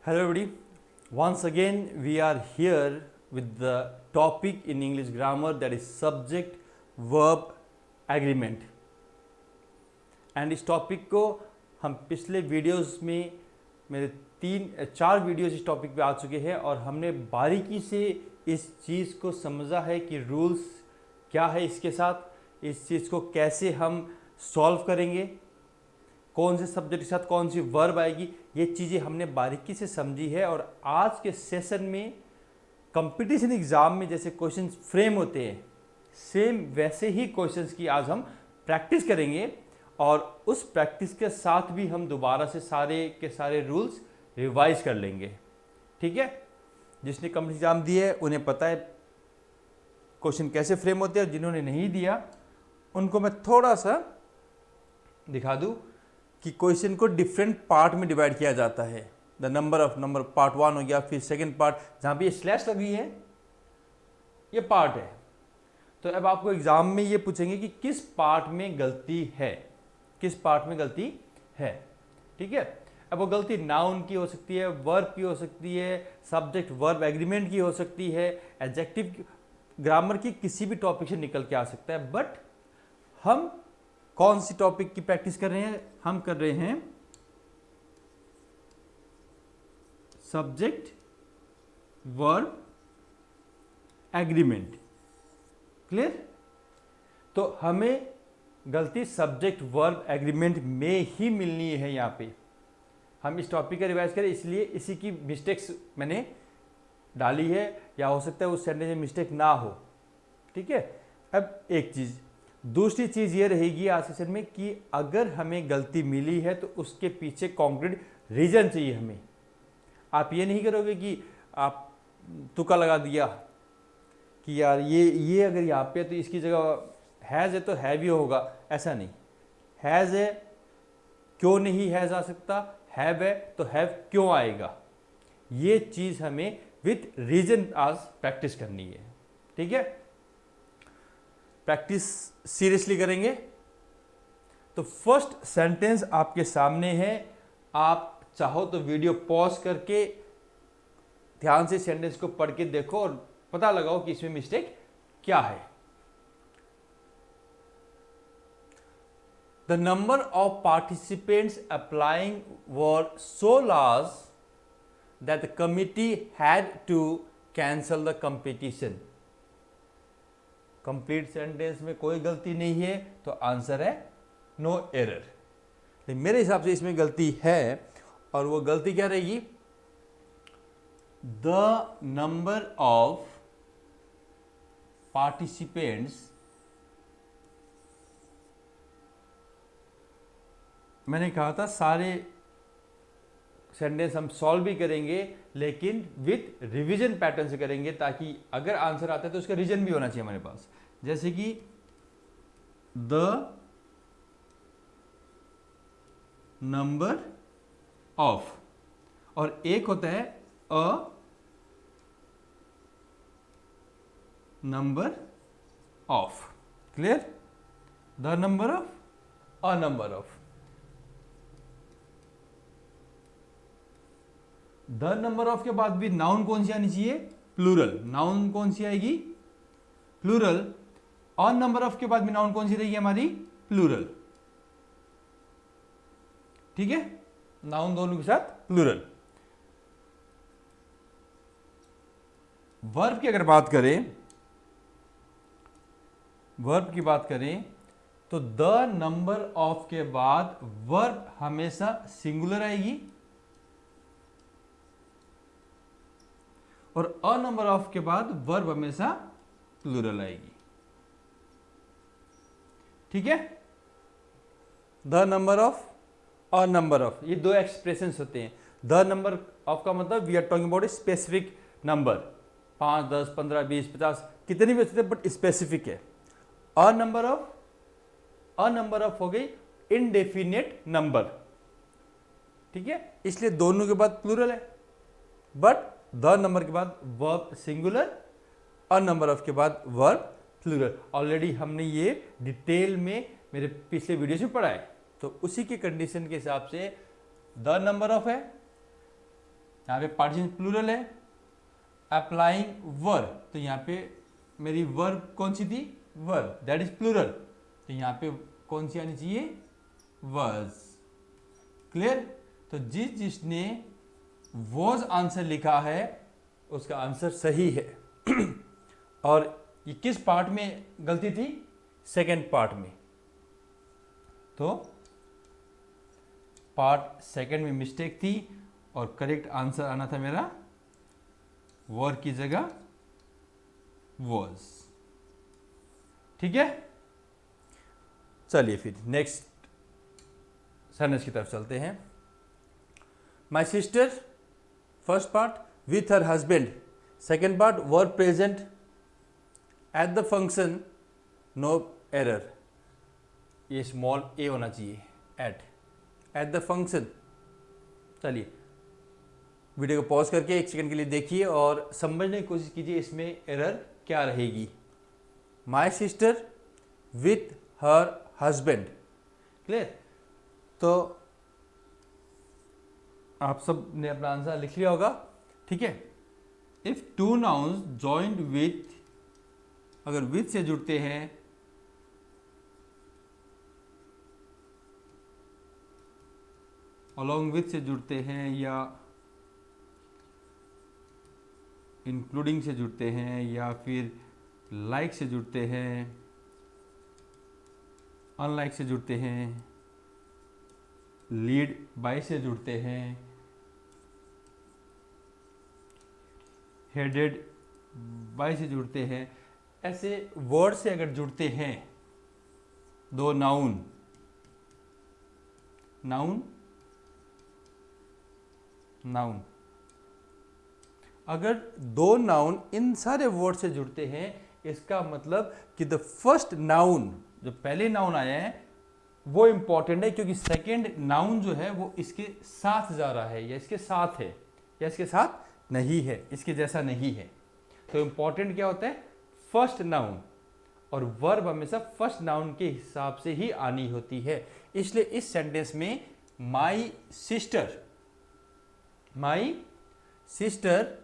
Hello everybody. Once again we are here with the topic in English grammar, that is subject verb agreement. And इस topic को हम पिछले videos में मेरे 3-4 videos इस topic पे आ चुके हैं और हमने बारीकी से इस चीज़ को समझा है कि रूल्स क्या है इसके साथ, इस चीज़ को कैसे हम सॉल्व करेंगे, कौन से सब्जेक्ट के साथ कौन सी वर्ब आएगी, ये चीज़ें हमने बारीकी से समझी है। और आज के सेशन में कंपटीशन एग्ज़ाम में जैसे क्वेश्चन फ्रेम होते हैं, सेम वैसे ही क्वेश्चंस की आज हम प्रैक्टिस करेंगे और उस प्रैक्टिस के साथ भी हम दोबारा से सारे के सारे रूल्स रिवाइज कर लेंगे। ठीक है, जिसने कंपटीशन एग्ज़ाम दिए है उन्हें पता है क्वेश्चन कैसे फ्रेम होते हैं, जिन्होंने नहीं दिया उनको मैं थोड़ा सा दिखा दूँ कि क्वेश्चन को डिफरेंट पार्ट में डिवाइड किया जाता है। द नंबर पार्ट 1 हो गया, फिर सेकंड पार्ट जहाँ पे ये स्लैश लगी है ये पार्ट है। तो अब आपको एग्जाम में ये पूछेंगे कि किस पार्ट में गलती है, किस पार्ट में गलती है। ठीक है, अब वो गलती नाउन की हो सकती है, वर्ब की हो सकती है, सब्जेक्ट वर्ब एग्रीमेंट की हो सकती है, एडजेक्टिव ग्रामर की किसी भी टॉपिक से निकल के आ सकता है। बट हम कौन सी टॉपिक की प्रैक्टिस कर रहे हैं? हम कर रहे हैं सब्जेक्ट वर्ब एग्रीमेंट। क्लियर? तो हमें गलती सब्जेक्ट वर्ब एग्रीमेंट में ही मिलनी है। यहाँ पे हम इस टॉपिक का रिवाइज करें, इसलिए इसी की मिस्टेक्स मैंने डाली है, या हो सकता है उस सेंटेंस में मिस्टेक ना हो। ठीक है, अब एक चीज़, दूसरी चीज़ ये रहेगी आज सेशन में कि अगर हमें गलती मिली है तो उसके पीछे कॉन्क्रीट रीजन चाहिए हमें। आप ये नहीं करोगे कि आप तुक्का लगा दिया कि यार ये अगर यहाँ पे है तो इसकी जगह हैज़ है तो हैव ही होगा, ऐसा नहीं। हैज़ है क्यों नहीं हैज़ आ सकता, हैव है तो हैव क्यों आएगा, ये चीज़ हमें विथ रीजन आज प्रैक्टिस करनी है। ठीक है, प्रैक्टिस सीरियसली करेंगे। तो फर्स्ट सेंटेंस आपके सामने है, आप चाहो तो वीडियो पॉज करके ध्यान से सेंटेंस को पढ़ के देखो और पता लगाओ कि इसमें मिस्टेक क्या है। The number of participants applying were so large that the committee had to cancel the competition. Complete sentence में कोई गलती नहीं है तो आंसर है नो एरर। लेकिन मेरे हिसाब से इसमें गलती है, और वो गलती क्या रहेगी? द नंबर ऑफ पार्टिसिपेंट्स, मैंने कहा था सारे सेंटेंस हम सॉल्व भी करेंगे लेकिन विथ रिवीजन पैटर्न से करेंगे, ताकि अगर आंसर आता है तो उसका रीजन भी होना चाहिए हमारे पास। जैसे कि द नंबर ऑफ, और एक होता है a number of. Clear? The number of, a number of. The number of के बाद भी नाउन कौन सी आनी चाहिए? प्लूरल। नाउन कौन सी आएगी? प्लूरल। ऑन नंबर ऑफ के बाद भी नाउन कौन सी रहेगी हमारी? प्लूरल। ठीक है, नाउन दोनों के साथ प्लूरल। वर्ब की अगर बात करें, वर्ब की बात करें तो द नंबर ऑफ के बाद वर्ब हमेशा सिंगुलर आएगी और अ नंबर ऑफ के बाद वर्ब हमेशा प्लूरल आएगी। ठीक है, the number of, a number of, ये दो एक्सप्रेशंस होते हैं। द नंबर ऑफ का मतलब we are talking about a specific number, 5, 10, 15, 20, 50 कितनी भी होते हैं, बट स्पेसिफिक है। A number of, a number of हो गई इनडेफिनेट नंबर। ठीक है, इसलिए दोनों के बाद प्लूरल है, बट द नंबर के बाद verb singular, a number of के बाद वर्ब प्लूरल। ऑलरेडी हमने ये डिटेल में मेरे पिछले वीडियो में पढ़ा है, तो उसी के कंडीशन के हिसाब से द नंबर ऑफ है, यहाँ पे पार्टिसिपेंट प्लूरल है, अप्लाइंग वर्ब, तो यहाँ पे मेरी वर्ब कौन सी थी, वर्ब, दैट इज प्लूरल, तो यहाँ पे कौन सी आनी चाहिए, was। क्लियर। तो जिसने was आंसर लिखा है उसका आंसर सही है। और ये किस पार्ट में गलती थी, सेकेंड पार्ट में, तो पार्ट सेकेंड में मिस्टेक थी और करेक्ट आंसर आना था मेरा वर की जगह was। ठीक है, चलिए फिर नेक्स्ट सेंटेंस की तरफ चलते हैं। My sister, first part, with her husband, second part, were present at the function, no error, ये स्मॉल ए होना चाहिए, एट द फंक्शन। चलिए वीडियो को पॉज करके एक सेकंड के लिए देखिए और समझने की कोशिश कीजिए इसमें एरर क्या रहेगी। My sister with her husband, clear. तो आप सब ने अपना आंसर लिख लिया होगा, ठीक है। If two nouns joined with, अगर विथ से जुड़ते हैं, अलॉन्ग विथ से जुड़ते हैं या इंक्लूडिंग से जुड़ते हैं या फिर लाइक से जुड़ते हैं, अनलाइक से जुड़ते हैं, लीड बाय से जुड़ते हैं, हेडेड बाय से जुड़ते हैं, ऐसे वर्ड से अगर जुड़ते हैं दो नाउन, अगर दो नाउन इन सारे वर्ड से जुड़ते हैं, इसका मतलब कि द फर्स्ट नाउन, जो पहले नाउन आया है वो इंपॉर्टेंट है, क्योंकि सेकंड नाउन जो है वो इसके साथ जा रहा है या इसके साथ है या इसके साथ नहीं है, इसके जैसा नहीं है। तो इंपॉर्टेंट क्या होता है, फर्स्ट नाउन, और वर्ब हमेशा फर्स्ट नाउन के हिसाब से ही आनी होती है। इसलिए इस सेंटेंस में my sister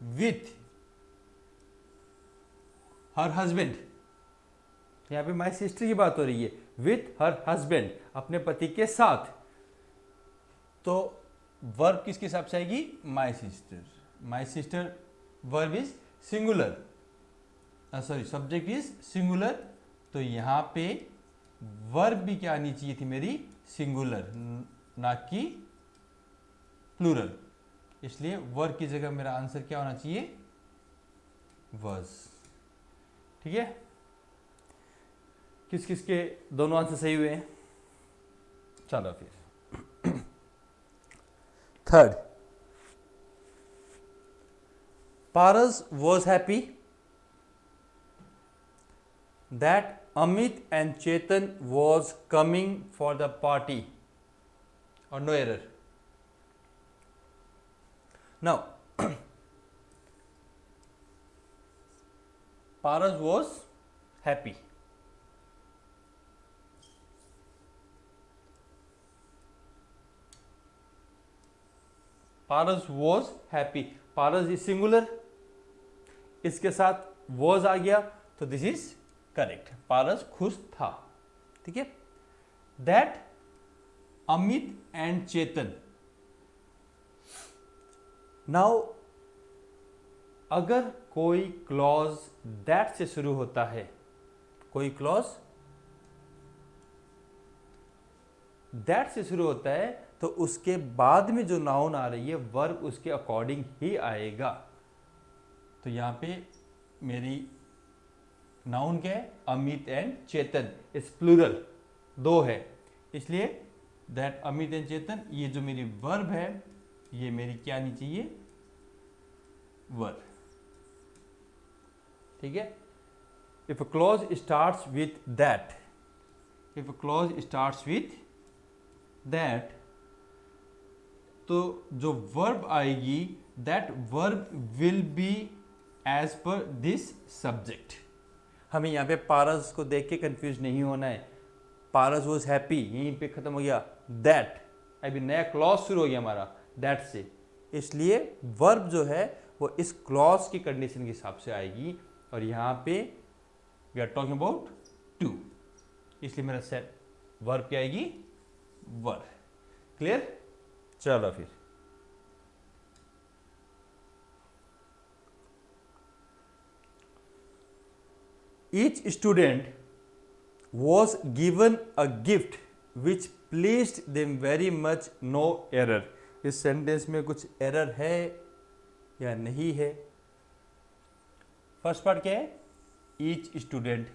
with her husband, यहाँ पे माई सिस्टर की बात हो रही है, विथ हर हस्बैंड, अपने पति के साथ, तो वर्ब किसके हिसाब से आएगी, my sister verb is singular, sorry subject is singular, तो यहाँ पे वर्ब भी क्या आनी चाहिए थी मेरी, सिंगुलर, ना कि प्लूरल। इसलिए वर्ब की जगह मेरा आंसर क्या होना चाहिए, was। ठीक है, किस किस के दोनों आंसर सही हुए हैं। चलो फिर third, Paras was happy that Amit and Chetan was coming for the party, और no error. Now Paras was happy, Paras was happy, Paras is singular, इसके साथ वॉज आ गया तो दिस इज करेक्ट, पारस खुश था। ठीक है, that Amit and Chetan. Now अगर कोई क्लॉज दैट से शुरू होता है, कोई क्लॉज दैट से शुरू होता है, तो उसके बाद में जो नाउन आ रही है वर्ब उसके अकॉर्डिंग ही आएगा। तो यहां पे मेरी नाउन क्या है, अमित एंड चेतन, इस प्लूरल, दो है, इसलिए दैट अमित एंड चेतन, ये जो मेरी वर्ब है ये मेरी क्या आनी चाहिए, वर्ब। ठीक है, if a clause starts with that, if a clause starts with that, तो जो वर्ब आएगी that verb will be as per this subject. हमें यहाँ पे पारस को देख के कंफ्यूज नहीं होना है, पारस वॉज हैप्पी यहीं पे खत्म हो गया, दैट अभी नया क्लॉज शुरू हो गया हमारा दैट से, इसलिए वर्ब जो है वो इस क्लॉज की कंडीशन के हिसाब से आएगी, और यहाँ पे we are talking about two, इसलिए मेरा सेट वर्ब क्या आएगी, वर। क्लियर? चलो फिर each student was given a gift which pleased them very much, no error। इस सेंटेंस में कुछ एरर है या नहीं है? फर्स्ट पार्ट क्या है, ईच स्टूडेंट,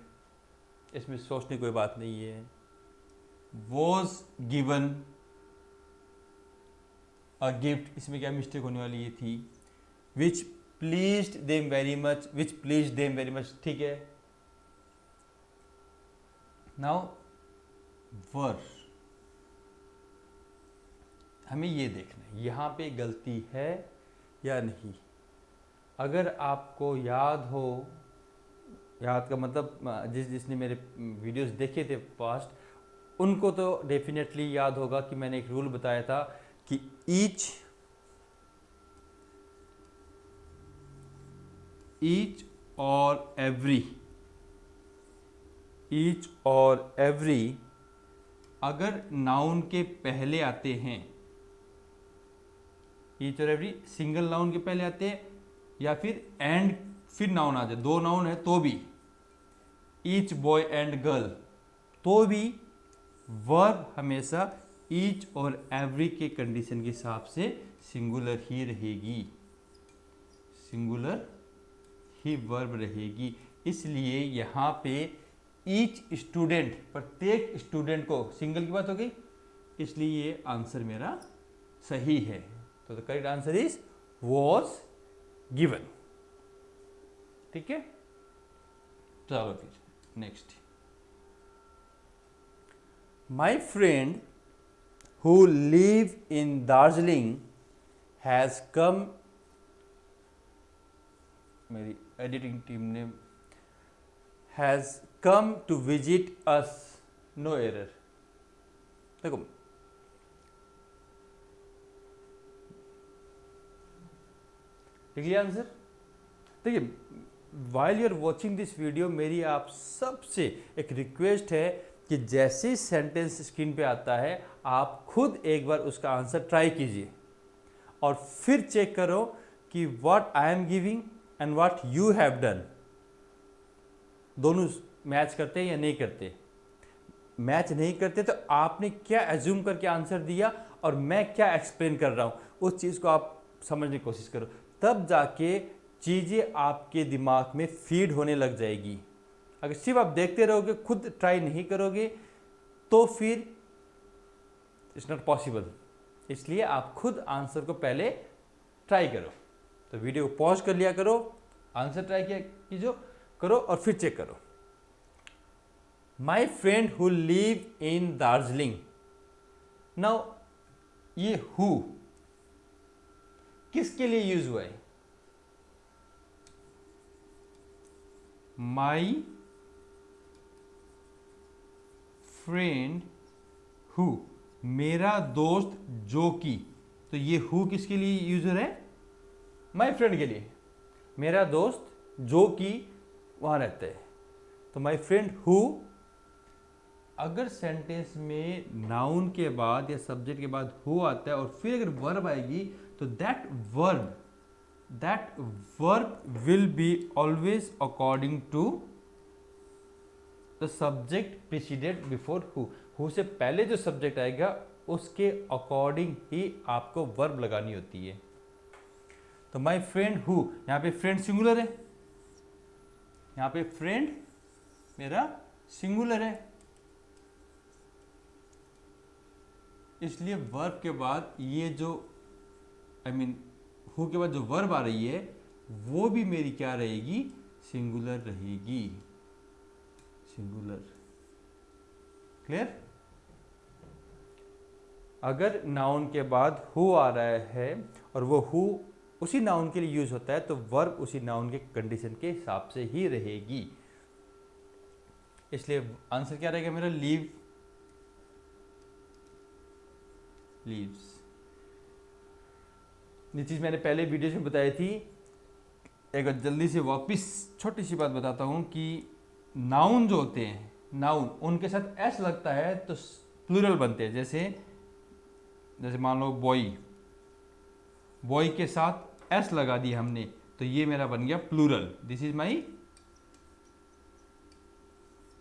इसमें सोचने की कोई बात नहीं है। वॉज गिवन अ गिफ्ट, इसमें क्या मिस्टेक होने वाली ये थी, विच प्लीज्ड देम वेरी मच, विच प्लीज्ड देम वेरी मच, ठीक है। नाउ वर, हमें ये देखना है यहाँ पे गलती है या नहीं। अगर आपको याद हो, याद का मतलब जिसने मेरे वीडियोस देखे थे पास्ट, उनको तो डेफिनेटली याद होगा कि मैंने एक रूल बताया था कि ईच और एवरी, ईच और एवरी अगर नाउन के पहले आते हैं, ईच और एवरी सिंगल नाउन के पहले आते हैं, या फिर एंड फिर नाउन आ जाए, दो नाउन है तो भी, ईच बॉय एंड गर्ल, तो भी वर्ब हमेशा ईच और एवरी के कंडीशन के हिसाब से सिंगुलर ही रहेगी, सिंगुलर ही वर्ब रहेगी। इसलिए यहाँ पे ईच स्टूडेंट, प्रत्येक स्टूडेंट को, सिंगल की बात हो गई, इसलिए ये आंसर मेरा सही है। तो the correct answer is was given. ठीक है, चलो फिर next. My friend who live in Darjeeling has come, मेरी एडिटिंग टीम ने, has come to visit us, no error. देखो लिख लिया आंसर। देखिए, while you are watching this video, मेरी आप सबसे एक रिक्वेस्ट है कि जैसे ही सेंटेंस स्क्रीन पे आता है आप खुद एक बार उसका आंसर ट्राई कीजिए और फिर चेक करो कि what I am giving and what you have done, दोनों मैच करते हैं या नहीं करते। मैच नहीं करते तो आपने क्या एज्यूम करके आंसर दिया और मैं क्या एक्सप्लेन कर रहा हूँ, उस चीज़ को आप समझने की कोशिश करो, तब जाके चीज़ें आपके दिमाग में फीड होने लग जाएगी। अगर सिर्फ आप देखते रहोगे, खुद ट्राई नहीं करोगे, तो फिर इट्स नॉट पॉसिबल। इसलिए आप खुद आंसर को पहले ट्राई करो। तो वीडियो को पॉज कर लिया करो, आंसर ट्राई किया कीजिए करो और फिर चेक करो। माई friend who live in Darjeeling, now ये हु किसके लिए यूज हुआ है? माई फ्रेंड हु, मेरा दोस्त जो कि, तो ये हु किसके लिए यूज हो रहा है? माई फ्रेंड के लिए, मेरा दोस्त जो कि वहां रहता है। तो माई फ्रेंड हु, अगर सेंटेंस में नाउन के बाद या सब्जेक्ट के बाद हु आता है और फिर अगर वर्ब आएगी, तो that verb will be always according to the subject preceded before who से पहले जो सब्जेक्ट आएगा उसके अकॉर्डिंग ही आपको वर्ब लगानी होती है। तो माई फ्रेंड हु, यहां पे फ्रेंड सिंगुलर है, यहां पे फ्रेंड मेरा सिंगुलर है, इसलिए वर्ब के बाद ये जो हु के बाद जो वर्ब आ रही है वो भी मेरी क्या रहेगी? सिंगुलर रहेगी, सिंगुलर। क्लियर? अगर नाउन के बाद हु आ रहा है और वो हु उसी नाउन के लिए यूज होता है, तो वर्ब उसी नाउन के कंडीशन के हिसाब से ही रहेगी। इसलिए आंसर क्या रहेगा मेरा? Leave, leaves. ये चीज़ मैंने पहले वीडियो में बताई थी। एक जल्दी से वापस छोटी सी बात बताता हूँ कि नाउन जो होते हैं, नाउन उनके साथ एस लगता है तो प्लूरल बनते हैं। जैसे मान लो बॉय, बॉय के साथ एस लगा दिया हमने तो ये मेरा बन गया plural, this is my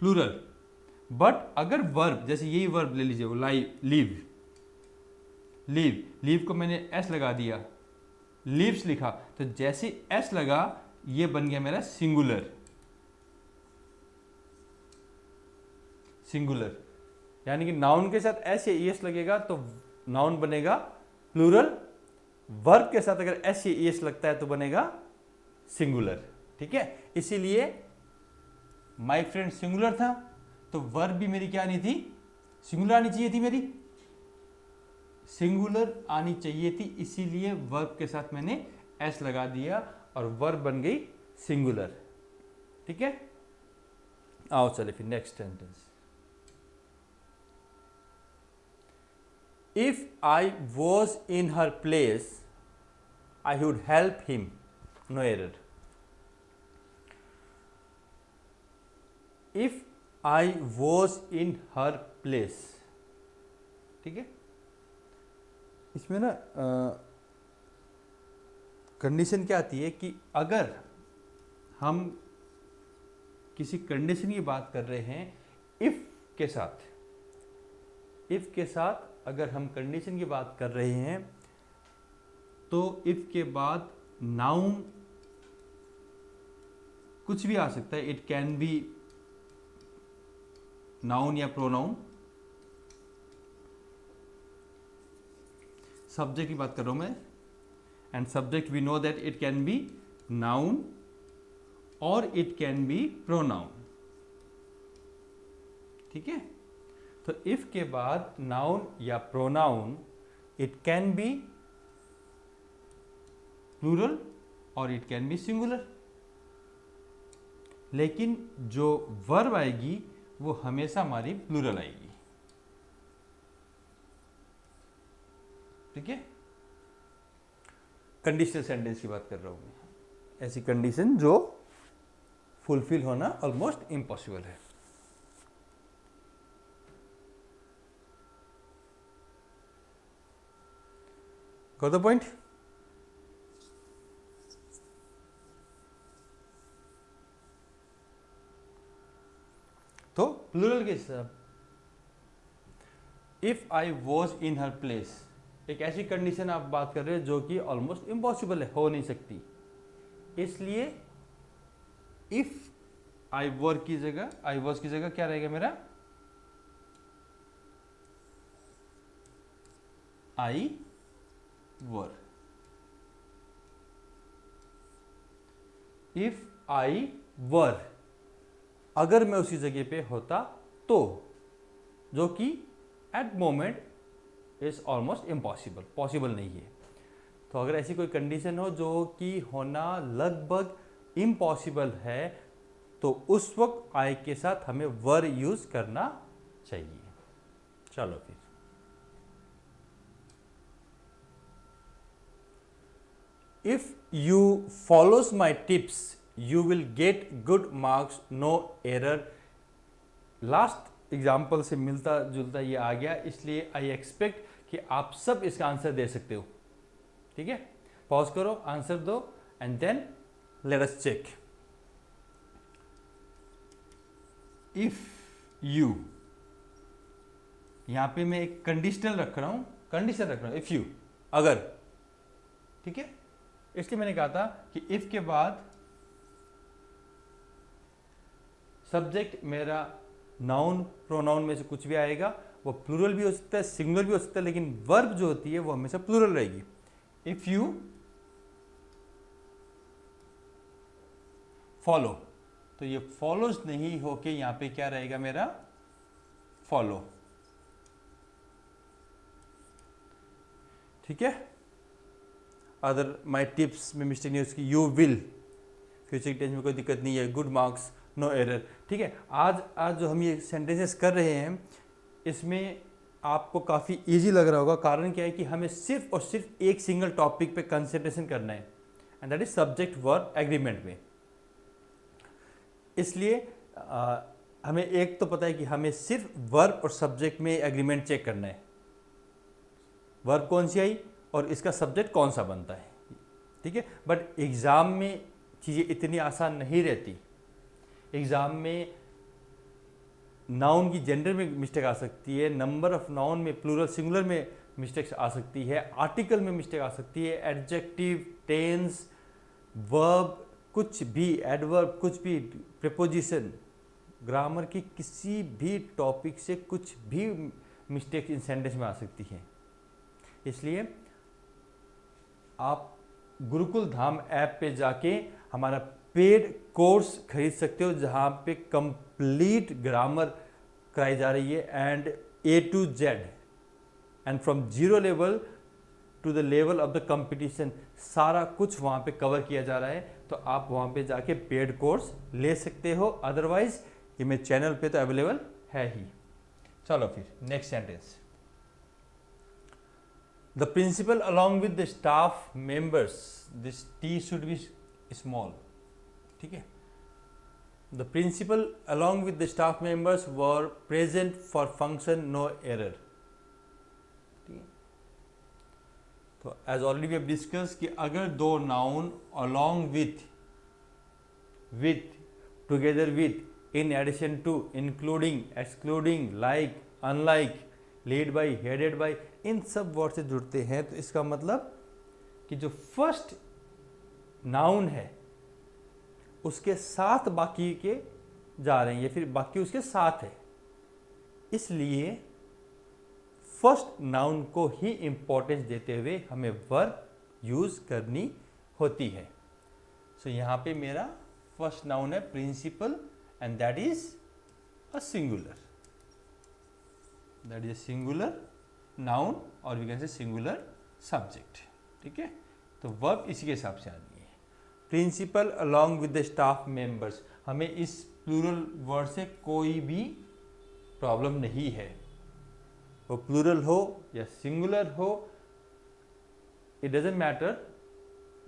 plural. But अगर वर्ब, जैसे यही वर्ब ले लीजिए, वो लीव, लीव को मैंने एस लगा दिया, लीव्स लिखा, तो जैसे एस लगा ये बन गया मेरा सिंगुलर, सिंगुलर। यानी कि नाउन के साथ एस या ईएस लगेगा तो नाउन बनेगा प्लूरल, वर्ब के साथ अगर एस या ईएस लगता है तो बनेगा सिंगुलर। ठीक है, इसीलिए माय फ्रेंड सिंगुलर था तो वर्ब भी मेरी क्या आनी थी, सिंगुलर आनी चाहिए थी, मेरी सिंगुलर आनी चाहिए थी, इसीलिए वर्ब के साथ मैंने एस लगा दिया और वर्ब बन गई सिंगुलर। ठीक है, आओ चले फिर next sentence. If I was in her place I would help him, no error. If I was in her place, ठीक है, इसमें ना कंडीशन क्या आती है कि अगर हम किसी कंडीशन की बात कर रहे हैं इफ के साथ, इफ के साथ अगर हम कंडीशन की बात कर रहे हैं तो इफ के बाद नाउन कुछ भी आ सकता है, इट कैन बी नाउन या प्रोनाउन। सब्जेक्ट की बात कर रहा हूं मैं, and subject we know that it can be noun और इट कैन बी प्रोनाउन। ठीक है, तो इफ के बाद नाउन या pronoun, it can be plural और इट कैन बी सिंगुलर, लेकिन जो वर्ब आएगी वो हमेशा हमारी प्लूरल आएगी। ठीक है, कंडीशनल सेंटेंस की बात कर रहा हूं मैं, ऐसी कंडीशन जो फुलफिल होना ऑलमोस्ट इम्पॉसिबल है। Got the point? तो प्लूरल के साथ if I was in her place, एक ऐसी कंडीशन आप बात कर रहे हैं जो कि ऑलमोस्ट इम्पॉसिबल है, हो नहीं सकती, इसलिए इफ आई वर की जगह, आई वॉज की जगह क्या रहेगा मेरा, आई वर। इफ आई वर, अगर मैं उसी जगह पे होता तो, जो कि at moment is almost impossible, possible नहीं है। तो अगर ऐसी कोई कंडीशन हो जो कि होना लगभग इम्पॉसिबल है तो उस वक्त आई के साथ हमें वर यूज करना चाहिए। चलो फिर, if you follows my tips you will get good marks, no error. Last example से मिलता जुलता ये आ गया, इसलिए आई एक्सपेक्ट कि आप सब इसका आंसर दे सकते हो। ठीक है, पॉज करो, आंसर दो and then let us check. If you, यहां पे मैं एक कंडीशनल रख रहा हूं, कंडीशन रख रहा हूं, इफ यू, अगर। ठीक है, इसलिए मैंने कहा था कि इफ के बाद सब्जेक्ट मेरा नाउन प्रोनाउन में से कुछ भी आएगा, वो प्लूरल भी हो सकता है, सिंगुलर भी हो सकता है, लेकिन वर्ब जो होती है वो हमेशा प्लूरल रहेगी। इफ यू फॉलो, तो ये फॉलोज नहीं होके यहां पे क्या रहेगा मेरा, फॉलो। ठीक है, अदर माई टिप्स में मिस्टेक नहीं उसकी, यू विल, फ्यूचर टेंस में कोई दिक्कत नहीं है, गुड मार्क्स, नो एरर। ठीक है, आज जो हम ये सेंटेंसेस कर रहे हैं इसमें आपको काफ़ी इजी लग रहा होगा। कारण क्या है कि हमें सिर्फ और सिर्फ एक सिंगल टॉपिक पे कंसंट्रेशन करना है, and that is subject verb agreement में। इसलिए हमें एक तो पता है कि हमें सिर्फ वर्ब और सब्जेक्ट में एग्रीमेंट चेक करना है, वर्ब कौन सी आई और इसका सब्जेक्ट कौन सा बनता है, ठीक है। बट एग्ज़ाम में चीज़ें इतनी आसान नहीं रहती। एग्ज़ाम में नाउन की जेंडर में मिस्टेक आ सकती है, नंबर ऑफ नाउन में प्लूरल सिंगुलर में मिस्टेक्स आ सकती है, आर्टिकल में मिस्टेक आ सकती है, एडजेक्टिव, टेंस, वर्ब, कुछ भी एडवर्ब, कुछ भी प्रीपोजिशन, ग्रामर की किसी भी टॉपिक से कुछ भी मिस्टेक इन सेंटेंस में आ सकती है। इसलिए आप गुरुकुल धाम ऐप पे जाके हमारा पेड कोर्स खरीद सकते हो, जहाँ पे कंप्लीट ग्रामर कराई जा रही है and A to Z, and from zero level to the level of the competition सारा कुछ वहाँ पे कवर किया जा रहा है। तो आप वहाँ पे जाके पेड कोर्स ले सकते हो, अदरवाइज ये मेरे चैनल पे तो अवेलेबल है ही। चलो फिर next sentence. The principal along with the staff members, this T should be small, ठीक है। The principal along with the staff members were present for function no error. तो as already we have discuss कि अगर दो noun along with, together with, in addition to, including, excluding, like, unlike, led by, headed by, इन सब word से जुड़ते हैं, तो इसका मतलब कि जो फर्स्ट नाउन है उसके साथ बाकी के जा रहे हैं या फिर बाकी उसके साथ है, इसलिए फर्स्ट नाउन को ही इंपॉर्टेंस देते हुए हमें वर्ब यूज करनी होती है। सो यहाँ पे मेरा फर्स्ट नाउन है principal and that is a singular, that is a singular noun और we can say singular subject, ठीक है। तो वर्ब इसी के हिसाब से आनी है। Principal along with the staff members, हमें इस प्लूरल वर्ड से कोई भी प्रॉब्लम नहीं है, वो प्लूरल हो या सिंगुलर हो, it doesn't matter.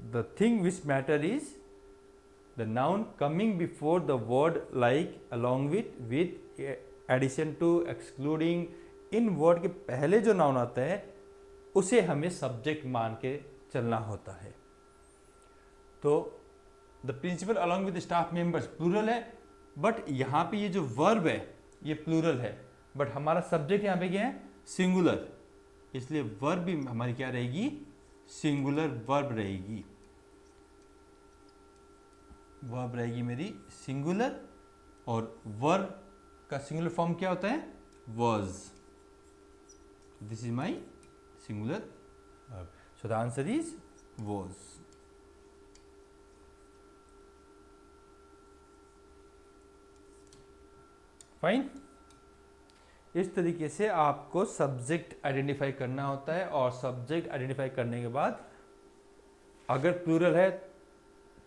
The thing which matter is the noun coming before the word like, along with, addition to, excluding, इन वर्ड के पहले जो नाउन आता है उसे हमें सब्जेक्ट मान के चलना होता है। तो the principal along with staff members plural है, बट यहाँ पे ये जो वर्ब है ये प्लूरल है, बट हमारा सब्जेक्ट यहाँ पे क्या है, सिंगुलर, इसलिए वर्ब भी हमारी क्या रहेगी, सिंगुलर वर्ब रहेगी। वर्ब रहेगी मेरी सिंगुलर, और वर्ब का सिंगुलर फॉर्म क्या होता है, was. This is my singular verb. So the answer is was. Fine. इस तरीके से आपको सब्जेक्ट आइडेंटिफाई करना होता है, और सब्जेक्ट आइडेंटिफाई करने के बाद अगर प्लूरल है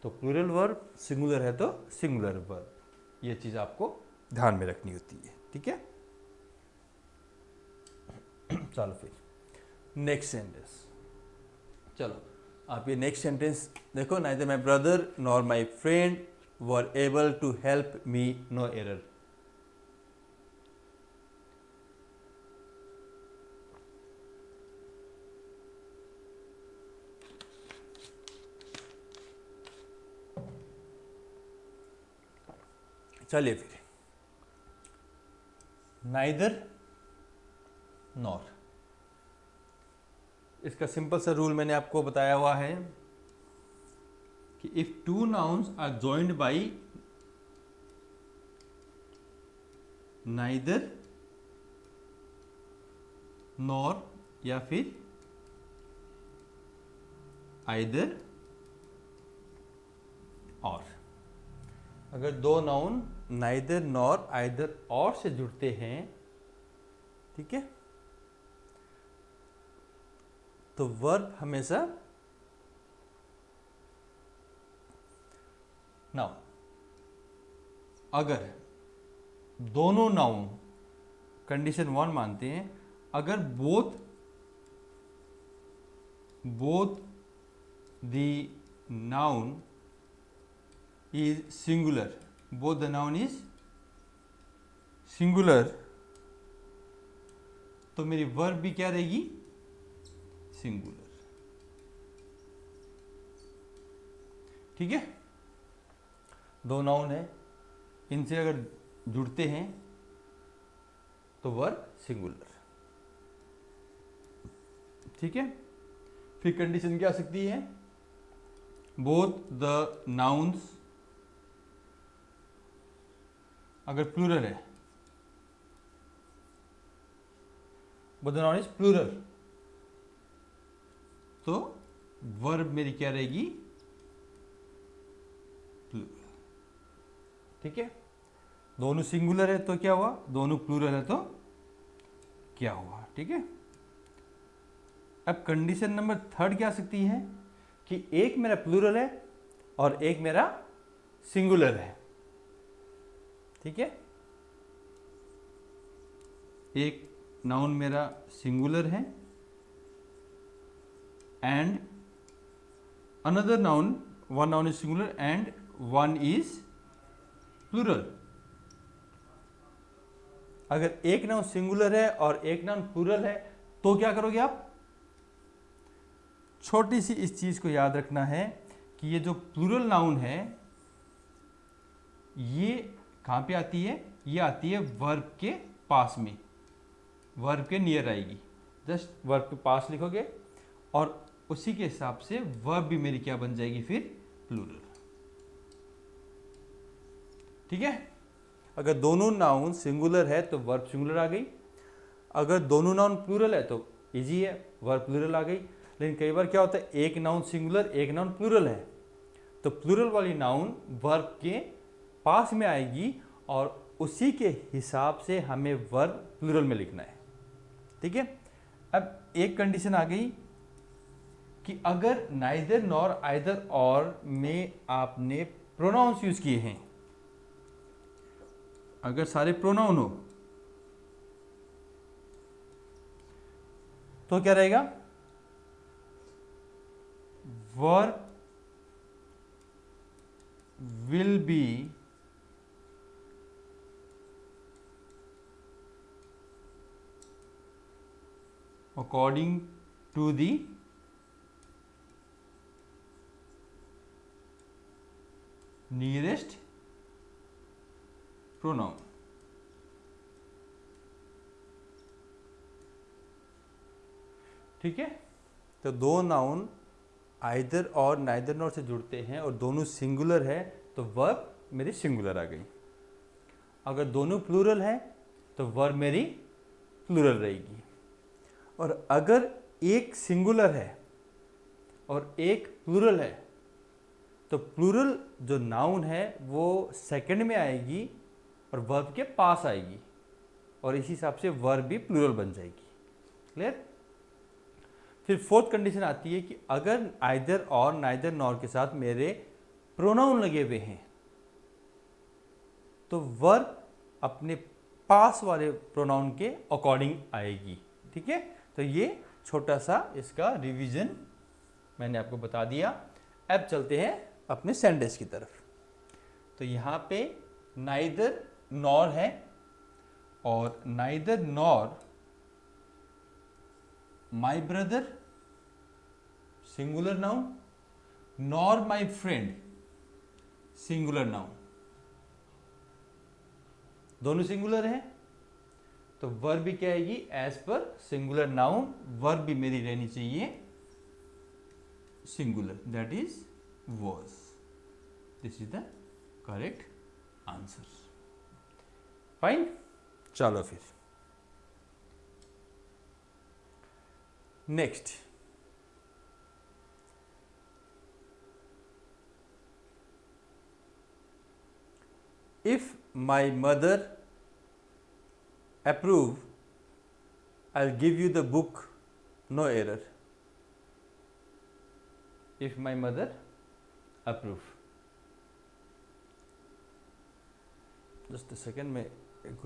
तो प्लूरल वर्ब, सिंगुलर है तो सिंगुलर वर्ब, ये चीज़ आपको ध्यान में रखनी होती है, ठीक है। चलो फिर नेक्स्ट सेंटेंस। चलो आप ये नेक्स्ट सेंटेंस देखो, neither my brother nor my friend were able to help me, no error. चलिए फिर नाइदर नॉर, इसका सिंपल सा रूल मैंने आपको बताया हुआ है कि if two nouns are joined by neither nor या फिर आइदर और, अगर दो नाउन नाइदर नॉर आइदर और से जुड़ते हैं, ठीक है, तो वर्ब हमेशा नाउन, अगर दोनों नाउन कंडीशन 1 मानते हैं, अगर both the noun is singular, both the noun is singular, तो मेरी वर्ब भी क्या रहेगी, सिंगुलर। ठीक है, दो नाउन है, इनसे अगर जुड़ते हैं तो वर्ब सिंगुलर। ठीक है, फिर कंडीशन क्या आ सकती है, बोथ द नाउन्स, अगर प्लूरल है, both the noun is plural, तो वर्ब मेरी क्या रहेगी, प्लूरल। ठीक है, दोनों सिंगुलर है तो क्या हुआ, दोनों प्लूरल है तो क्या हुआ। ठीक है, अब कंडीशन नंबर थर्ड क्या आ सकती है कि एक मेरा प्लूरल है और एक मेरा सिंगुलर है। ठीक है, एक नाउन मेरा सिंगुलर है and another noun, one noun is singular and one is plural. अगर एक नाउन सिंगुलर है और एक नाउन प्लूरल है तो क्या करोगे आप, छोटी सी इस चीज को याद रखना है कि ये जो प्लूरल नाउन है ये कहां पे आती है, ये आती है वर्ब के पास में, वर्ब के नियर आएगी। जस्ट वर्ब के पास लिखोगे और उसी के हिसाब से वर्ब भी मेरी क्या बन जाएगी, फिर प्लूरल। ठीक है, अगर दोनों नाउन सिंगुलर है तो वर्ब सिंगुलर आ गई, अगर दोनों नाउन प्लूरल है तो इजी है, वर्ब प्लूरल आ गई। लेकिन कई बार क्या होता है, एक नाउन सिंगुलर एक नाउन प्लूरल है, तो प्लूरल वाली नाउन वर्ब के पास में आएगी और उसी के हिसाब से हमें वर्ब प्लूरल में लिखना है। ठीक है, अब एक कंडीशन आ गई कि अगर नाइदर नॉर आइदर और में आपने प्रोनाउंस यूज किए हैं, अगर सारे प्रोनाउन हो तो क्या रहेगा, verb will be according to the nearest pronoun. ठीक है, तो दो नाउन आइदर और नाइदर नॉर से जुड़ते हैं और दोनों सिंगुलर है तो वर्ब मेरी सिंगुलर आ गई। अगर दोनों प्लूरल है तो वर्ब मेरी प्लूरल रहेगी। और अगर एक सिंगुलर है और एक प्लूरल है तो प्लूरल जो नाउन है वो सेकंड में आएगी और वर्ब के पास आएगी और इसी हिसाब से वर्ब भी प्लूरल बन जाएगी। क्लियर। फिर फोर्थ कंडीशन आती है कि अगर आइदर और नाइदर नॉर के साथ मेरे प्रोनाउन लगे हुए हैं तो वर्ब अपने पास वाले प्रोनाउन के अकॉर्डिंग आएगी। ठीक है, तो ये छोटा सा इसका रिवीजन मैंने आपको बता दिया। अब चलते हैं अपने सेंटेंस की तरफ। तो यहाँ पे नाइदर नॉर है और neither nor my brother singular noun, nor my friend singular noun, दोनों सिंगुलर है तो वर्ब भी क्या आएगी, as per singular noun verb भी मेरी रहनी चाहिए singular, that is was. This is the correct answer. Fine. चलो फिर next, if my mother approve, I'll give you the book, no error. If my mother approve. Just second में एक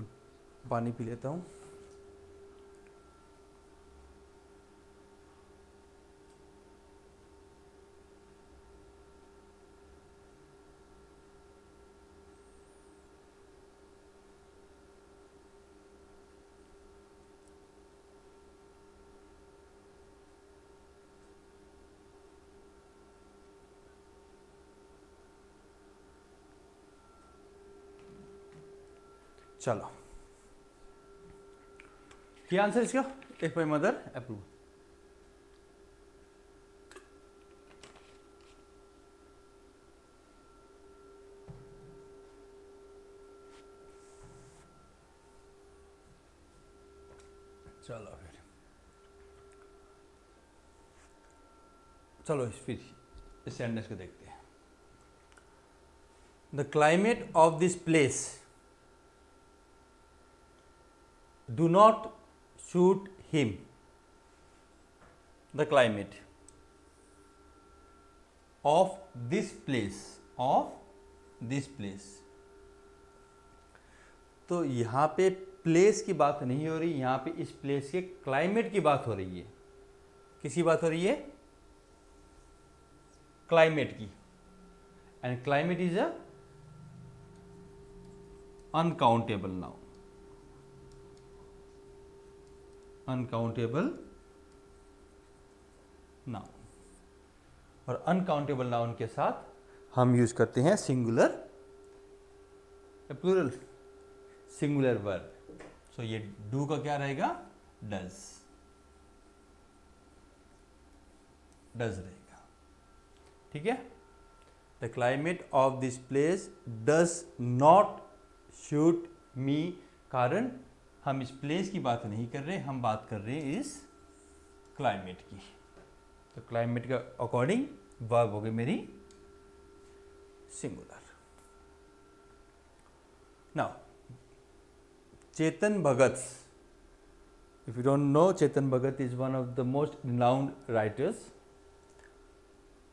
पानी P लेता हूँ। चलो, क्या आंसर इसका? If my mother approve. चलो फिर, चलो फिर इस सेंटेंस को देखते हैं। The climate of this place do not suit him. The climate of this place, तो यहाँ पे प्लेस की बात नहीं हो रही, यहाँ पे इस प्लेस के क्लाइमेट की बात हो रही है। किसकी बात हो रही है? क्लाइमेट की। And climate is a uncountable noun. Uncountable noun, और अनकाउंटेबल नाउन के साथ हम यूज करते हैं सिंगुलर प्लूरल, सिंगुलर वर्ब। सो ये डू का क्या रहेगा? डज। डज रहेगा, ठीक है। The climate of this place does not suit me, कारण हम इस प्लेस की बात नहीं कर रहे, हम बात कर रहे हैं इस क्लाइमेट की। तो क्लाइमेट का अकॉर्डिंग वर्ब हो गई मेरी singular. Now Chetan Bhagat, if you don't know, Chetan Bhagat is one of the most renowned writers.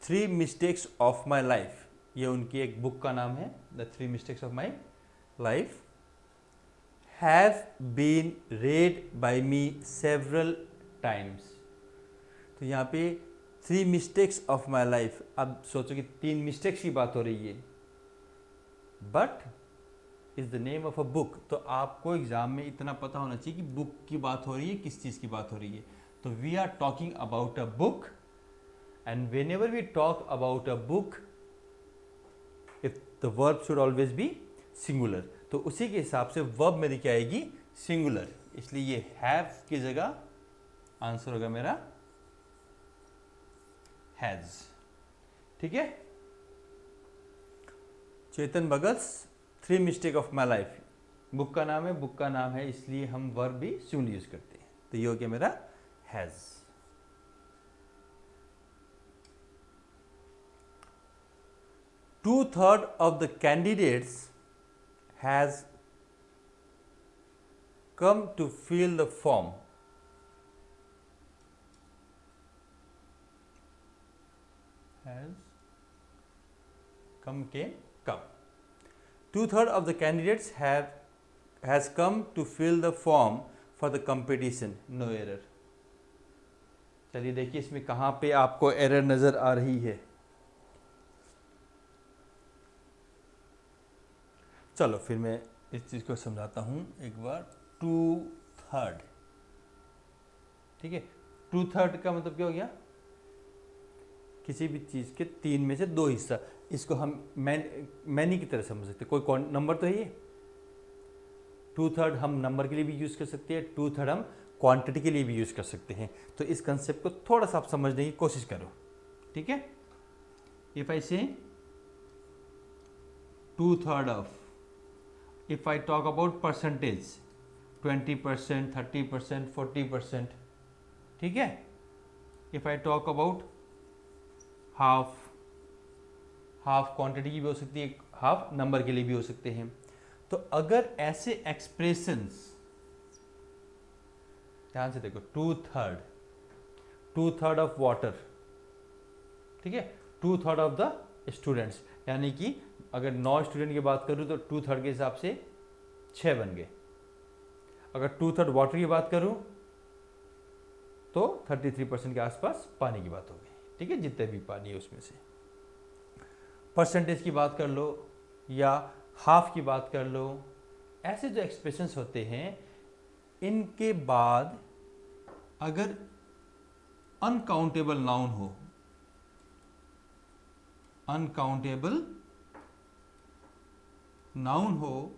3 Mistakes of My Life, ये उनकी एक बुक का नाम है, The 3 Mistakes of My Life, have been read by me several times. तो यहाँ पे 3 Mistakes of My Life, अब सोचो कि 3 मिस्टेक्स की बात हो रही है, but is the name of a book. तो आपको एग्जाम में इतना पता होना चाहिए कि बुक की बात हो रही है, किस चीज़ की बात हो रही है। तो we are talking about a book, and whenever we talk about a book, if the verb should always be singular. तो उसी के हिसाब से वर्ब मेरी क्या आएगी? सिंगुलर। इसलिए ये हैव की जगह आंसर होगा मेरा हैज, ठीक है। Chetan Bhagat 3 mistake of my life, book का नाम है, बुक का नाम है, इसलिए हम वर्ब भी सिंगुलर यूज करते हैं। तो ये हो गया मेरा has. 2/3 of the candidates has come to fill the form. Has come, came, come. 2/3 of the candidates has come to fill the form for the competition. No error. चलिए देखिए इसमें कहाँ पे आपको एरर नजर आ रही है। चलो फिर मैं इस चीज को समझाता हूँ एक बार। 2/3, ठीक है। 2/3 का मतलब क्या हो गया? किसी भी चीज के 3 में से 2 हिस्सा। इसको हम मैनी की तरह समझ सकते हैं। कोई नंबर तो है ये। 2/3 हम नंबर के लिए भी यूज कर सकते हैं, 2/3 हम क्वांटिटी के लिए भी यूज कर सकते हैं। तो इस कंसेप्ट को थोड़ा सा आप समझने की कोशिश करो, ठीक है। इफ आई से 2/3 of, if I talk about percentage, 20%, 30%, 40%, ठीक है। If I talk about half, half quantity की भी हो सकती है, हाफ नंबर के लिए भी हो सकते हैं। तो अगर ऐसे एक्सप्रेशंस, ध्यान से देखो, 2/3 ऑफ वाटर, ठीक है, 2/3 ऑफ द स्टूडेंट्स, यानी कि अगर 9 स्टूडेंट की बात करूं तो 2/3 के हिसाब से 6 बन गए। अगर 2/3 वाटर की बात करूं तो 33% के आसपास पानी की बात हो गई, ठीक है, जितने भी पानी है उसमें से। परसेंटेज की बात कर लो या हाफ की बात कर लो, ऐसे जो एक्सप्रेशंस होते हैं इनके बाद अगर अनकाउंटेबल नाउन हो, अनकाउंटेबल नाउन हो,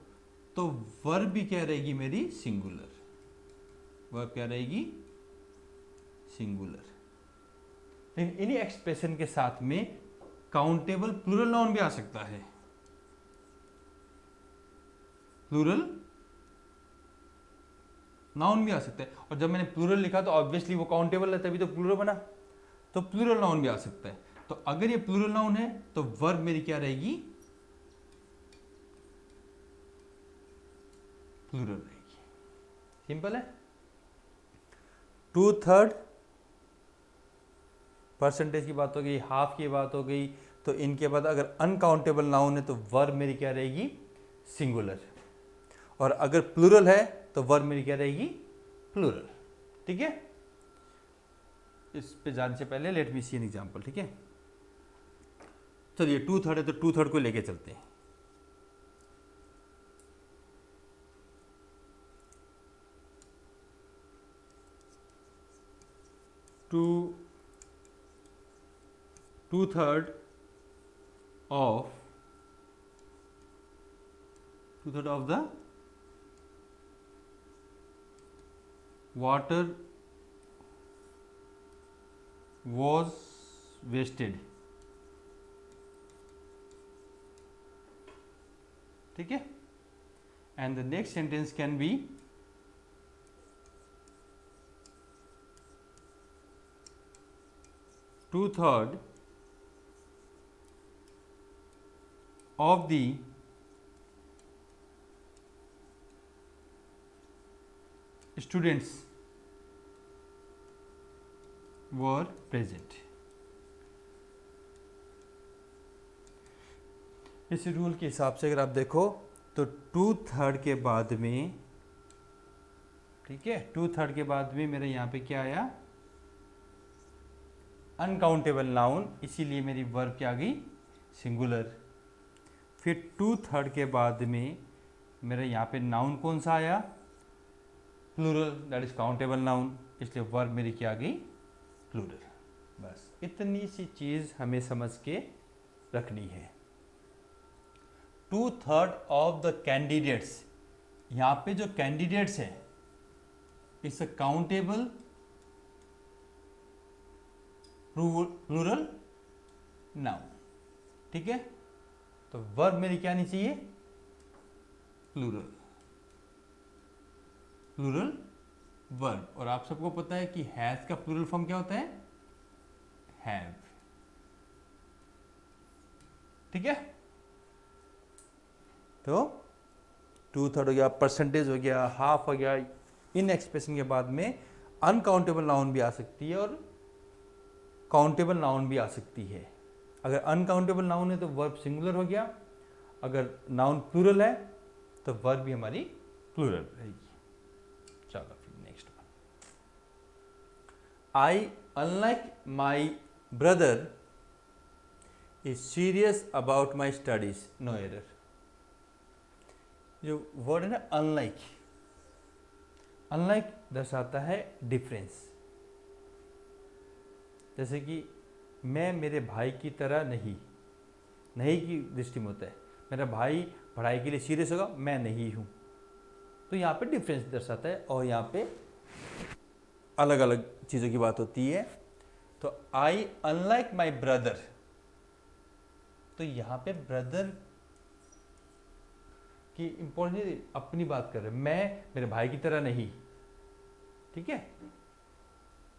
तो वर्ब भी क्या रहेगी मेरी, सिंगुलर। वर्ब क्या रहेगी, सिंगुलर। लेकिन इन्हीं एक्सप्रेशन के साथ में काउंटेबल प्लूरल नाउन भी आ सकता है। प्लूरल नाउन भी आ सकता है, और जब मैंने प्लूरल लिखा तो ऑब्वियसली वो काउंटेबल है, तभी तो प्लूरल बना। तो प्लूरल नाउन भी आ सकता है। तो अगर ये प्लूरल नाउन है तो वर्ब मेरी क्या रहेगी, प्लूरल रहेगी। सिंपल है। 2/3 परसेंटेज की बात हो गई, हाफ की बात हो गई। तो इनके बाद अगर अनकाउंटेबल नाउन है तो वर्ब मेरी क्या रहेगी, सिंगुलर। और अगर प्लूरल है तो वर्ब मेरी क्या रहेगी, प्लूरल। ठीक है। इस पे जाने से पहले let me see an example. ठीक है, चलिए 2/3 है तो 2/3 को लेके चलते हैं। two-third of the water was wasted। ठीक है। and the next sentence can be two-third of the students were present। इस रूल के हिसाब से अगर आप देखो तो 2/3 के बाद में, ठीक है, 2/3 के बाद में मेरे यहाँ पे क्या आया, अनकाउंटेबल नाउन, इसीलिए मेरी वर्ब क्या आ गई, सिंगुलर। फिर 2/3 के बाद में मेरे यहाँ पे नाउन कौन सा आया, plural, that is countable noun, इसलिए वर्ब मेरी क्या आ गई, प्लूरल। बस इतनी सी चीज़ हमें समझ के रखनी है। 2/3 ऑफ द कैंडिडेट्स, यहाँ पे जो कैंडिडेट्स है it's a countable plural noun. ठीक है, तो वर्ब मेरी क्या आनी चाहिए, प्लूरल, प्लूरल वर्ब। और आप सबको पता है कि हैज का प्लूरल फॉर्म क्या होता है, हैव। ठीक है, तो 2/3 हो गया, परसेंटेज हो गया, हाफ हो गया। इन एक्सप्रेशन के बाद में अनकाउंटेबल नाउन भी आ सकती है और काउंटेबल नाउन भी आ सकती है। अगर अनकाउंटेबल नाउन है तो वर्ब सिंगुलर हो गया, अगर नाउन प्लूरल है तो वर्ब भी हमारी प्लूरल रहेगी। चलो फिर next one. I unlike my brother is serious about my studies, no error. जो वर्ड है ना अनलाइक, अनलाइक दर्शाता है डिफरेंस। जैसे कि मैं मेरे भाई की तरह नहीं, नहीं की दृष्टि में होता है, मेरा भाई पढ़ाई के लिए सीरियस होगा, मैं नहीं हूँ। तो यहाँ पे डिफरेंस दर्शाता है, और यहाँ पे अलग अलग चीज़ों की बात होती है। तो आई अनलाइक माई ब्रदर, तो यहाँ पे ब्रदर की इंपॉर्टेंट अपनी बात कर रहे हैं, मैं मेरे भाई की तरह नहीं। ठीक है,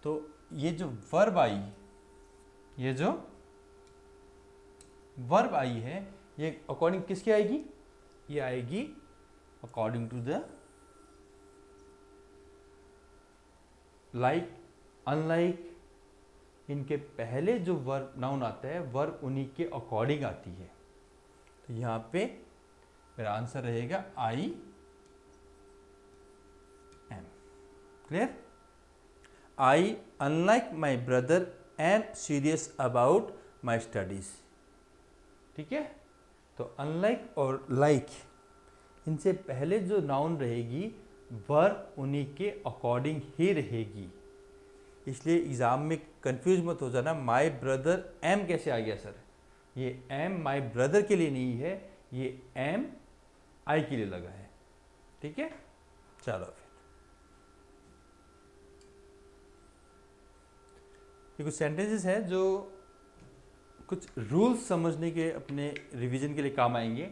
तो ये जो वर्ब आई, ये जो वर्ब आई है ये अकॉर्डिंग किसकी आएगी, ये आएगी according to the like, unlike. इनके पहले जो वर्ब नाउन आता है वर्ब उन्हीं के अकॉर्डिंग आती है। तो यहाँ पे मेरा आंसर रहेगा I am. Clear, I unlike my brother am serious about my studies. ठीक है, तो अनलाइक और लाइक इनसे पहले जो नाउन रहेगी वर्ब उन्हीं के अकॉर्डिंग ही रहेगी। इसलिए एग्जाम में कंफ्यूज मत हो जाना, माई ब्रदर एम कैसे आ गया सर, ये एम माई ब्रदर के लिए नहीं है, ये एम आई के लिए लगा है। ठीक है, चलो फिर ये कुछ सेंटेंसेस है जो कुछ रूल्स समझने के अपने रिवीजन के लिए काम आएंगे।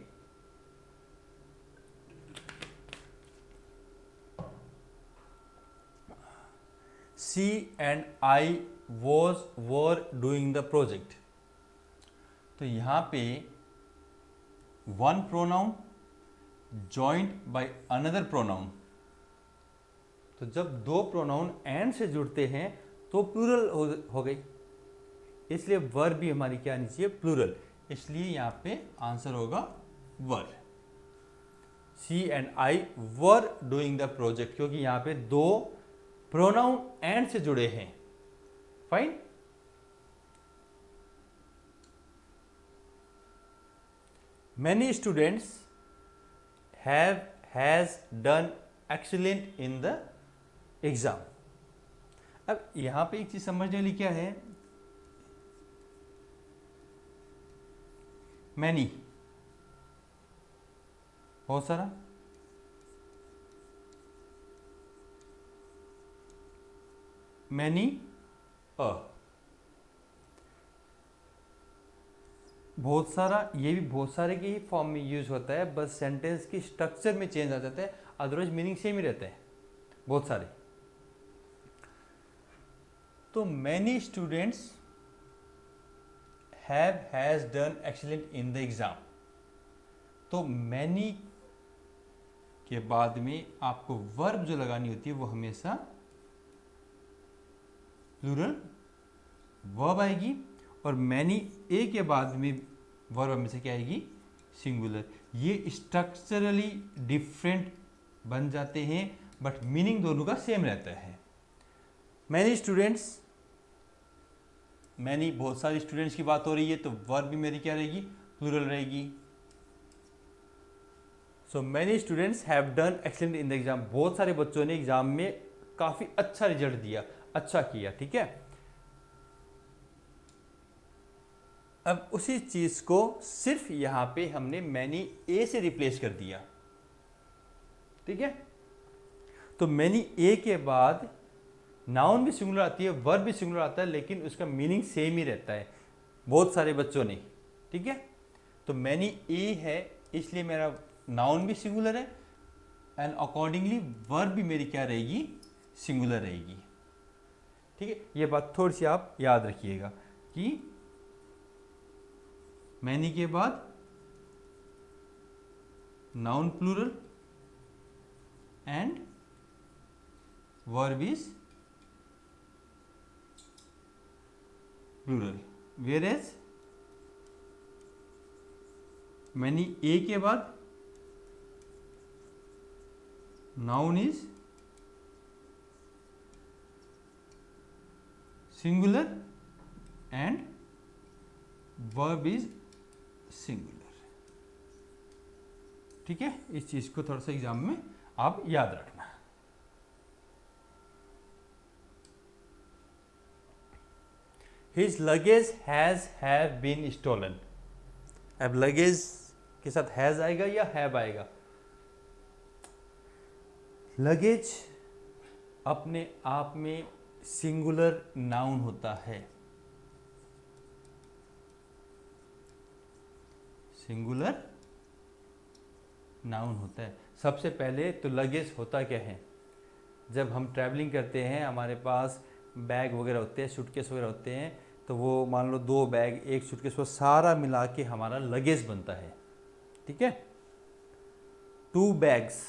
She and I were doing the project. तो यहां पे one pronoun joint by another pronoun. तो जब दो प्रोनाउन एंड से जुड़ते हैं तो प्लूरल हो गई, इसलिए वर भी हमारी क्या आनी चाहिए, प्लूरल। इसलिए यहां पे आंसर होगा were. She and I were doing the project, क्योंकि यहां पे दो प्रोनाउन एंड से जुड़े हैं। Fine. Many students has done excellent in the exam. अब यहां पे एक चीज समझने वाली क्या है, मैनी बहुत सारा, मैनी बहुत सारा, ये भी बहुत सारे के ही फॉर्म में यूज होता है, बस सेंटेंस की स्ट्रक्चर में चेंज आ जाता है, अदरवाइज मीनिंग सेम ही रहता है, बहुत सारे। तो many students has done excellent in the exam. तो मैनी के बाद में आपको वर्ब जो लगानी होती है वो हमेशा प्लूरल वर्ब आएगी, और मैनी ए के बाद में वर्ब हमेशा क्या आएगी, सिंगुलर। ये स्ट्रक्चरली डिफरेंट बन जाते हैं बट मीनिंग दोनों का सेम रहता है। मैनी स्टूडेंट्स, मैनी बहुत सारे स्टूडेंट्स की बात हो रही है, तो वर्ब भी मेरी क्या रहेगी, प्लूरल रहेगी। So many students have done excellent in the exam. बहुत सारे बच्चों ने एग्जाम में काफी अच्छा रिजल्ट दिया, अच्छा किया, ठीक है। अब उसी चीज को सिर्फ यहां पे हमने मैनी ए से रिप्लेस कर दिया, ठीक है। तो मैनी ए के बाद नाउन भी सिंगुलर आती है, वर्ब भी सिंगुलर आता है, लेकिन उसका मीनिंग सेम ही रहता है बहुत सारे बच्चों ने, ठीक है। तो मैनी ए है, इसलिए मेरा नाउन भी सिंगुलर है एंड अकॉर्डिंगली वर्ब भी मेरी क्या रहेगी, सिंगुलर रहेगी, ठीक है। ये बात थोड़ी सी आप याद रखिएगा कि मैनी के बाद noun plural and verb is plural, whereas many a के बाद noun is singular and verb is singular, ठीक है। इस चीज को थोड़ा सा एग्जाम में आप याद रखना। His luggage have been stolen। अब लगेज के साथ हैज आएगा या हैव आएगा। लगेज अपने आप में सिंगुलर नाउन होता है, सिंगुलर नाउन होता है। सबसे पहले तो लगेज होता क्या है, जब हम ट्रैवलिंग करते हैं हमारे पास बैग वगैरह होते हैं, सूटकेस वगैरह होते हैं, तो वो मान लो 2 बैग एक सूटकेस, वो सारा मिला के हमारा लगेज बनता है, ठीक है। 2 बैग्स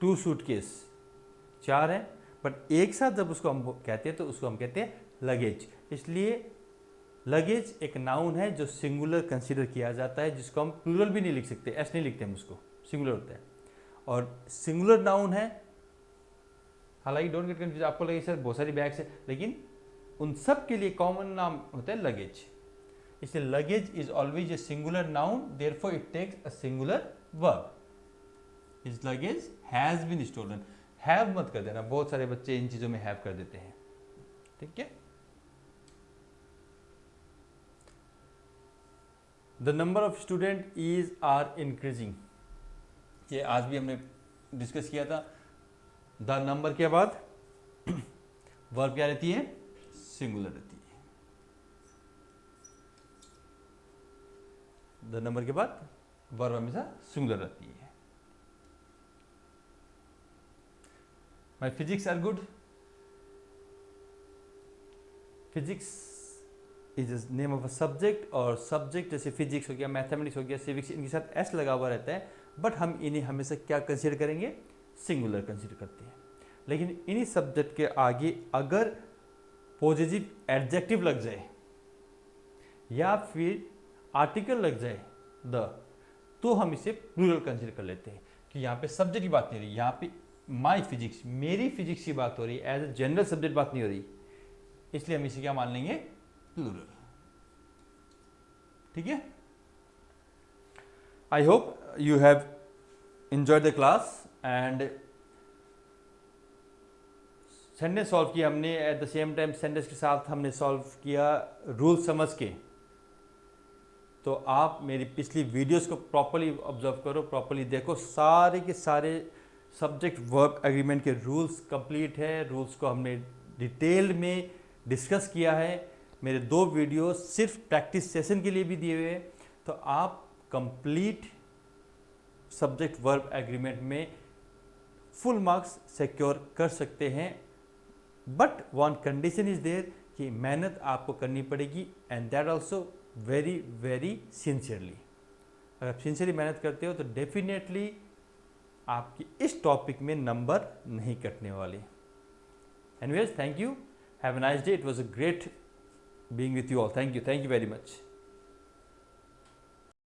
2 सूटकेस 4 है, बट एक साथ जब उसको हम कहते हैं तो उसको हम कहते हैं लगेज। इसलिए लगेज एक नाउन है जो सिंगुलर कंसीडर किया जाता है, जिसको हम प्लूरल भी नहीं लिख सकते, ऐसे नहीं लिखते हम उसको, सिंगुलर होता है और सिंगुलर नाउन है। हालांकि डोंट गेट कंफ्यूज, आपको लगे सर बहुत सारी बैग्स है, लेकिन उन सब के लिए कॉमन नाम होता है लगेज। इसलिए luggage is always a singular noun, therefore it takes a singular verb. His luggage has been stolen. Have मत कर देना, बहुत सारे बच्चे इन चीजों में हैव कर देते हैं, ठीक है। The number of student is are increasing. ये आज भी हमने डिस्कस किया था। द नंबर के बाद वर्ब क्या रहती है? सिंगुलर रहती है। द नंबर के बाद वर्ब हमेशा सिंगुलर रहती है। My physics are good. Physics is the name of a subject, और सब्जेक्ट जैसे फिजिक्स हो गया, मैथमेटिक्स हो गया, सिविक्स, इनके साथ एस लगा हुआ रहता है, बट हम इन्हें हमेशा क्या कंसीडर करेंगे? सिंगुलर कंसीडर करते हैं। लेकिन इन्हीं सब्जेक्ट के आगे अगर पॉजिटिव एडजेक्टिव लग जाए या फिर आर्टिकल लग जाए द, तो हम इसे प्लूरल कंसीडर कर लेते हैं कि यहाँ पे सब्जेक्ट की बात नहीं हो रही, यहाँ पे माई फिजिक्स, मेरी फिजिक्स की बात हो रही है, एज ए जनरल सब्जेक्ट बात नहीं हो रही, इसलिए हम इसे क्या मान लेंगे? प्लूरल। ठीक है। I hope you have enjoyed the class and sentence solve किया हमने, at the same time sentence के साथ हमने सॉल्व किया रूल समझ के। तो आप मेरी पिछली वीडियोस को प्रॉपर्ली ऑब्जर्व करो, प्रॉपर्ली देखो, सारे के सारे सब्जेक्ट वर्ब एग्रीमेंट के रूल्स कंप्लीट है। रूल्स को हमने डिटेल में डिस्कस किया है। मेरे 2 वीडियो सिर्फ प्रैक्टिस सेशन के लिए भी दिए हुए हैं, तो आप कंप्लीट सब्जेक्ट वर्ब एग्रीमेंट में फुल मार्क्स सिक्योर कर सकते हैं। But one condition is there कि मेहनत आपको करनी पड़ेगी, and that also very very sincerely. अगर आप सिंसियरली मेहनत करते हो तो डेफिनेटली आपकी इस टॉपिक में नंबर नहीं कटने वाले। Anyways, thank you, have a nice day, it was a great being with you all, thank you very much.